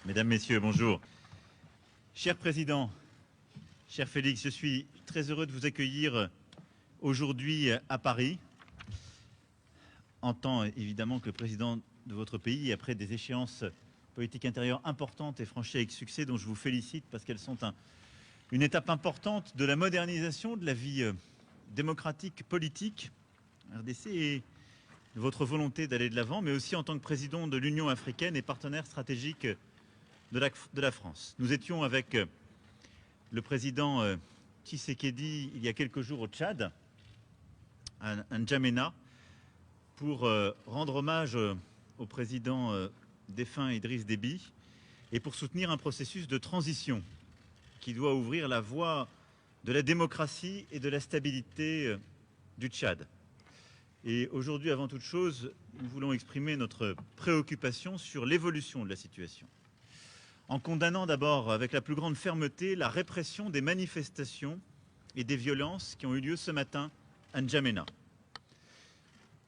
Mesdames, Messieurs, bonjour. Cher Président, cher Félix, je suis très heureux de vous accueillir aujourd'hui à Paris, en tant évidemment que le président de votre pays, après des échéances politiques intérieures importantes et franchies avec succès, dont je vous félicite parce qu'elles sont une étape importante de la modernisation de la vie démocratique, politique, RDC, et de votre volonté d'aller de l'avant, mais aussi en tant que président de l'Union africaine et partenaire stratégique de la France. Nous étions avec le président Tshisekedi il y a quelques jours au Tchad, à N'Djamena, pour rendre hommage au président défunt Idriss Déby et pour soutenir un processus de transition qui doit ouvrir la voie de la démocratie et de la stabilité du Tchad. Et aujourd'hui, avant toute chose, nous voulons exprimer notre préoccupation sur l'évolution de la situation, en condamnant d'abord avec la plus grande fermeté la répression des manifestations et des violences qui ont eu lieu ce matin à N'Djamena.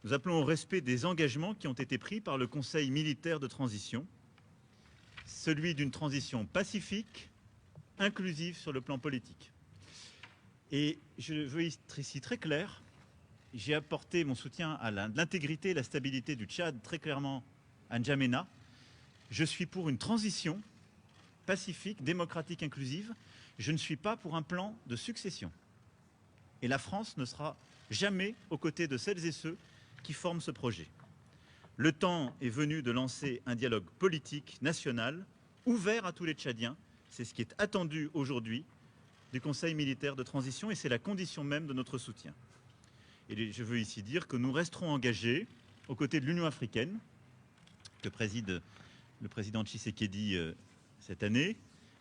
Nous appelons au respect des engagements qui ont été pris par le Conseil militaire de transition, celui d'une transition pacifique, inclusive sur le plan politique. Et je veux être ici très clair, j'ai apporté mon soutien à l'intégrité et la stabilité du Tchad très clairement à N'Djamena. Je suis pour une transition pacifique, démocratique, inclusive. Je ne suis pas pour un plan de succession. Et la France ne sera jamais aux côtés de celles et ceux qui forment ce projet. Le temps est venu de lancer un dialogue politique national ouvert à tous les Tchadiens. C'est ce qui est attendu aujourd'hui du Conseil militaire de transition et c'est la condition même de notre soutien. Et je veux ici dire que nous resterons engagés aux côtés de l'Union africaine, que préside le président Tshisekedi cette année,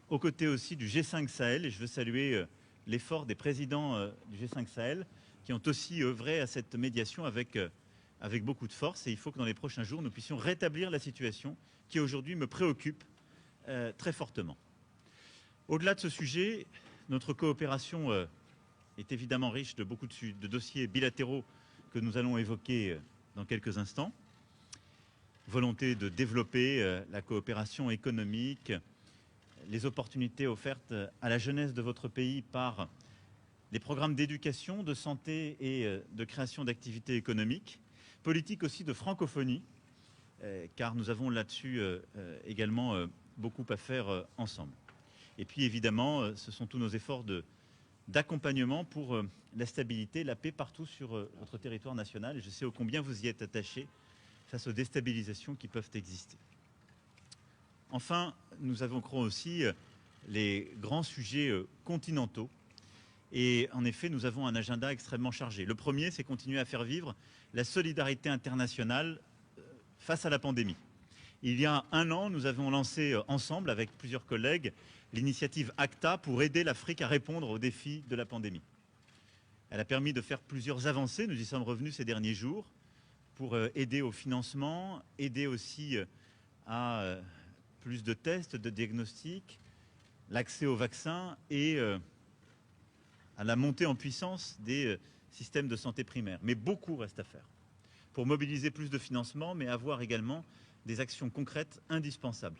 aux côtés aussi du G5 Sahel, et je veux saluer l'effort des présidents du G5 Sahel qui ont aussi œuvré à cette médiation avec beaucoup de force, et il faut que dans les prochains jours nous puissions rétablir la situation qui aujourd'hui me préoccupe très fortement. Au-delà de ce sujet, notre coopération est évidemment riche de beaucoup de dossiers bilatéraux que nous allons évoquer dans quelques instants. Volonté de développer la coopération économique, les opportunités offertes à la jeunesse de votre pays par les programmes d'éducation, de santé et de création d'activités économiques, politique aussi de francophonie, car nous avons là-dessus également beaucoup à faire ensemble. Et puis évidemment, ce sont tous nos efforts d'accompagnement pour la stabilité, la paix partout sur votre territoire national, et je sais ô combien vous y êtes attachés face aux déstabilisations qui peuvent exister. Enfin, nous évoquerons aussi les grands sujets continentaux. Et en effet, nous avons un agenda extrêmement chargé. Le premier, c'est continuer à faire vivre la solidarité internationale face à la pandémie. Il y a un an, nous avons lancé ensemble, avec plusieurs collègues, l'initiative ACTA pour aider l'Afrique à répondre aux défis de la pandémie. Elle a permis de faire plusieurs avancées, nous y sommes revenus ces derniers jours, pour aider au financement, aider aussi à plus de tests, de diagnostics, l'accès aux vaccins et à la montée en puissance des systèmes de santé primaire. Mais beaucoup reste à faire pour mobiliser plus de financement, mais avoir également des actions concrètes indispensables.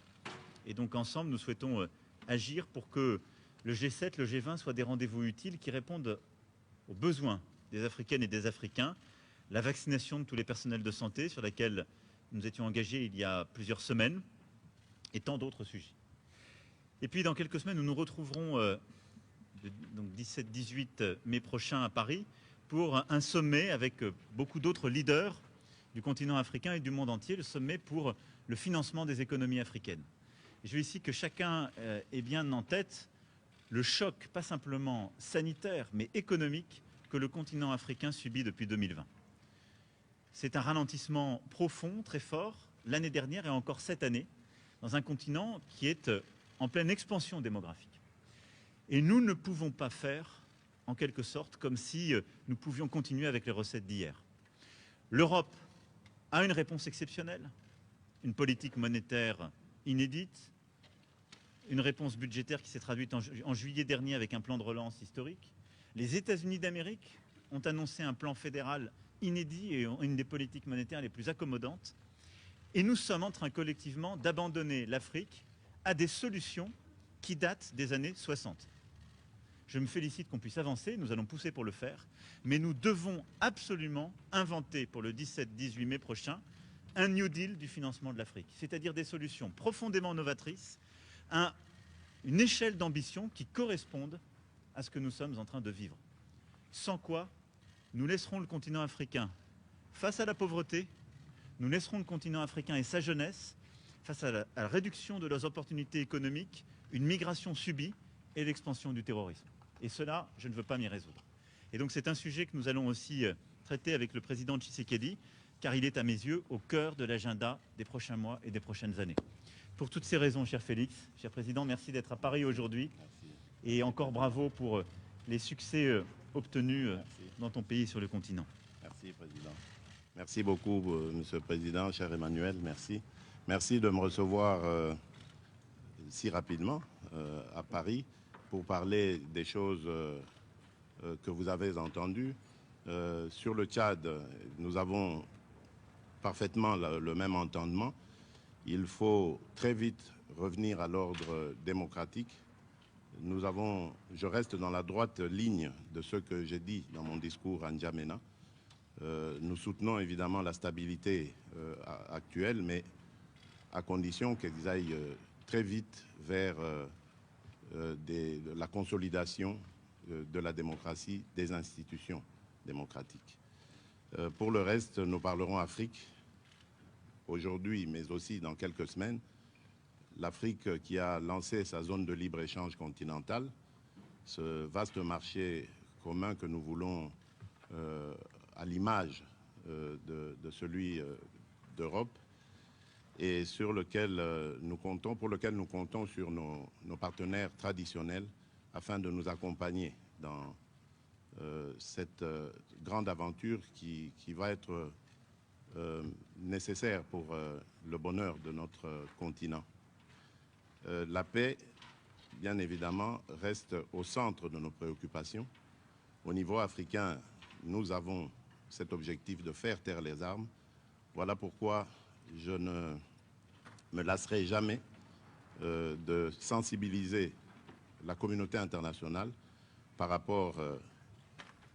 Et donc ensemble, nous souhaitons agir pour que le G7, le G20 soient des rendez-vous utiles qui répondent aux besoins des Africaines et des Africains, la vaccination de tous les personnels de santé sur laquelle nous étions engagés il y a plusieurs semaines, et tant d'autres sujets. Et puis dans quelques semaines, nous nous retrouverons donc 17-18 mai prochain à Paris pour un sommet avec beaucoup d'autres leaders du continent africain et du monde entier, le sommet pour le financement des économies africaines. Et je veux ici que chacun ait bien en tête le choc, pas simplement sanitaire, mais économique, que le continent africain subit depuis 2020. C'est un ralentissement profond, très fort, l'année dernière et encore cette année, dans un continent qui est en pleine expansion démographique. Et nous ne pouvons pas faire, en quelque sorte, comme si nous pouvions continuer avec les recettes d'hier. L'Europe a une réponse exceptionnelle, une politique monétaire inédite, une réponse budgétaire qui s'est traduite en juillet dernier avec un plan de relance historique. Les États-Unis d'Amérique ont annoncé un plan fédéral inédit et une des politiques monétaires les plus accommodantes. Et nous sommes en train collectivement d'abandonner l'Afrique à des solutions qui datent des années 60. Je me félicite qu'on puisse avancer, nous allons pousser pour le faire, mais nous devons absolument inventer pour le 17-18 mai prochain un New Deal du financement de l'Afrique, c'est-à-dire des solutions profondément novatrices, une échelle d'ambition qui corresponde à ce que nous sommes en train de vivre. Sans quoi, nous laisserons le continent africain face à la pauvreté, nous laisserons le continent africain et sa jeunesse face à la réduction de leurs opportunités économiques, une migration subie et l'expansion du terrorisme. Et cela, je ne veux pas m'y résoudre. Et donc c'est un sujet que nous allons aussi traiter avec le président Tshisekedi, car il est à mes yeux au cœur de l'agenda des prochains mois et des prochaines années. Pour toutes ces raisons, cher Félix, cher président, merci d'être à Paris aujourd'hui. Et encore bravo pour les succès obtenus dans ton pays et sur le continent. Merci, Président. Merci beaucoup, Monsieur le Président, cher Emmanuel, merci. Merci de me recevoir si rapidement à Paris pour parler des choses que vous avez entendues. Sur le Tchad, nous avons parfaitement le même entendement. Il faut très vite revenir à l'ordre démocratique. Je reste dans la droite ligne de ce que j'ai dit dans mon discours à N'Djamena. Nous soutenons évidemment la stabilité actuelle, mais à condition qu'ils aillent très vite vers la consolidation de la démocratie, des institutions démocratiques. Pour le reste, nous parlerons Afrique aujourd'hui, mais aussi dans quelques semaines. L'Afrique qui a lancé sa zone de libre-échange continentale, ce vaste marché commun que nous voulons à l'image de celui d'Europe, et sur lequel pour lequel nous comptons sur nos partenaires traditionnels afin de nous accompagner dans cette grande aventure qui va être nécessaire pour le bonheur de notre continent. La paix, bien évidemment, reste au centre de nos préoccupations. Au niveau africain, nous avons cet objectif de faire taire les armes. Voilà pourquoi je ne me lasserai jamais de sensibiliser la communauté internationale par rapport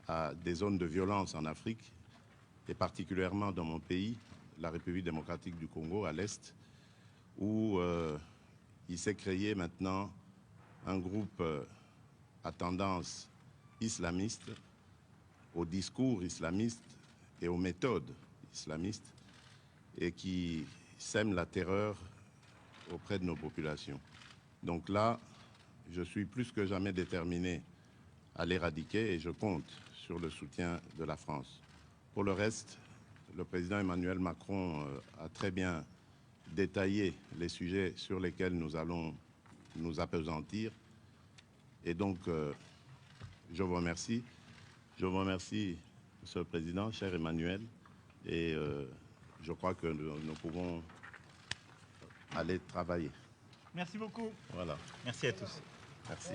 à des zones de violence en Afrique, et particulièrement dans mon pays, la République démocratique du Congo, à l'Est, où il s'est créé maintenant un groupe à tendance islamiste, au discours islamiste et aux méthodes islamistes, et qui sème la terreur auprès de nos populations. Donc là, je suis plus que jamais déterminé à l'éradiquer et je compte sur le soutien de la France. Pour le reste, le président Emmanuel Macron a très bien détaillé les sujets sur lesquels nous allons nous appesantir. Et donc, je vous remercie. Je vous remercie, Monsieur le Président, cher Emmanuel, et je crois que nous pouvons aller travailler. Merci beaucoup. Voilà. Merci à tous. Merci.